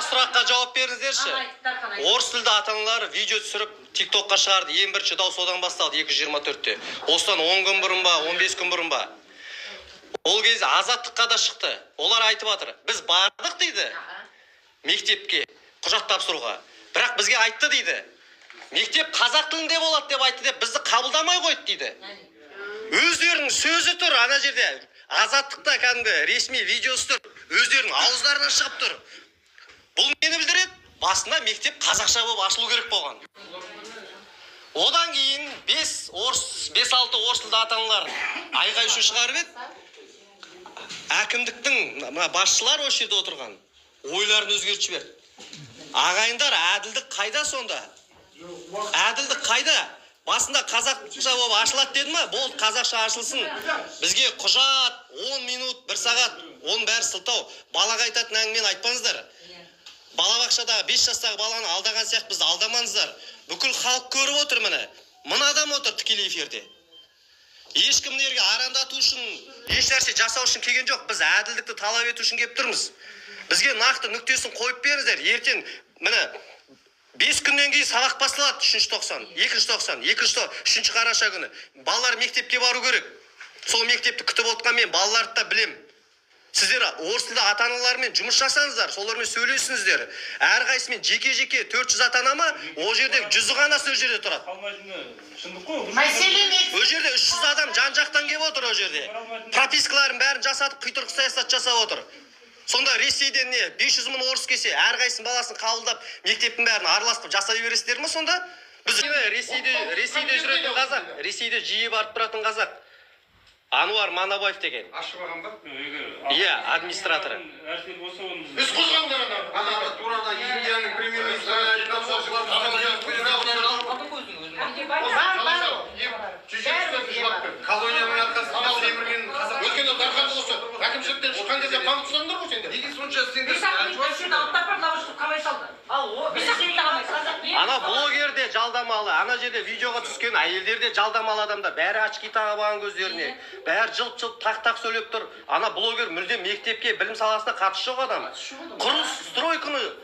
Мына сұраққа жауап беріңіздерші. Орыс тілді ата-аналар видео түсіріп TikTokқа шығарды. Ең бірінші дау содан басталды 224-те. Осыдан 10 күн бұрын ба, 15 күн бұрын ба. Ол кезде азаттыққа да шықты. Олар айтып жатыр. Біз бардық дейді. Мектепке құжат тапсыруға. Бірақ бізге айтты дейді. Мектеп қазақ тілінде болады деп айтты деп бізді қабылдамай қойды дейді. Өздерінің сөзі тұр ана жерде. Азаттықта кәдімгі ресми видеосы тұр. Өздерінің ауыздарынан шығып тұр. Бұл нені білдіреді? Басында мектеп қазақша болып ашылу керек болған. Одан кейін 5-6 орыс тілді ата-аналар айғай шу шығарып еді. Әкімдіктің басшылар осы жерде отырған. Ойларын өзгертіп жіберді. Ағайындар, әділдік қайда сонда? Әділдік қайда? Басында қазақша болып ашылады деді ма? Болды, қазақша ашылсын. Бізге құжат 10 минут, 1 сағат, оның бәрі сылтау. Балаға айтатын әңгімені айтпаңыздар. Балабақшада 5 жастағы баланы алдаған сияқты бізді алдамаңыздар. Бүкіл халық көріп отыр міне. Мына адам отыр тікелей эфирде. Ешкімдерге арандату үшін, еш нәрсе жасау үшін келген жоқ. Біз әділдікті талап ету үшін келіп тұрмыз. Бізге нақты нүктесін қойып беріңіздер. Ертең міне 5 күннен кейін сабақ басталады 3-ші тоқсан, 2-ші тоқсан, 3-ші қараша күні. Балалар мектепке бару керек. Сол мектепті күтіп отқан мен балаларды да білем. Сіздер орыс тілді ата-аналармен жұмыс жасаңыздар, солармен сөйлесіңіздер. Әрқайсымен жеке-жеке 400 ата-ана ма, ол жерде 100 ғанасы ол жерде тұрады. Ол жерде 300 адам жан-жақтан келіп отыр ол жерде. Пропискаларын бәрін жасатып, құйтырқы саясат жасап отыр. Сонда Ресейден не 500 мың орыс келсе, әрқайсының баласын қабылдап, мектептің бәрін араластырып жасай бересіздер ме сонда? Біз Ресейде жүретін қазақ, Ресейде жиі барып тұратын қазақ. Ануар Манабаев деген. Ашылған ба? Иә, администраторы. Біз қозғаңдар ана турада Индияның премьер-министрі колонияның арқасында темірген қазақ. Өткенде дархан осы әкімшіліктен шыққан кезде қанып тұсаңдар ғой сендер. Неге сонша сендер? Ана блогерде жалдамалы, ана жерде видеоға түскен әйелдерде жалдамалы адамдар. Бәрі очки тағып алған көздеріне. Бәрі жылп-жылп тақ-тақ сөйлеп тұр. Ана блогер мүлдем мектепке, білім саласына қатысы жоқ адам. Құрылыс,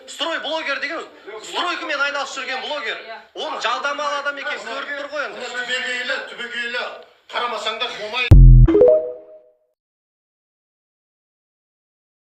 строй блогер деген, стройкамен айналысып жүрген блогер. Оның жалдамалы адам екенін көріп тұр ғой енді. Түбегейлі қарамасаңдар болмайды.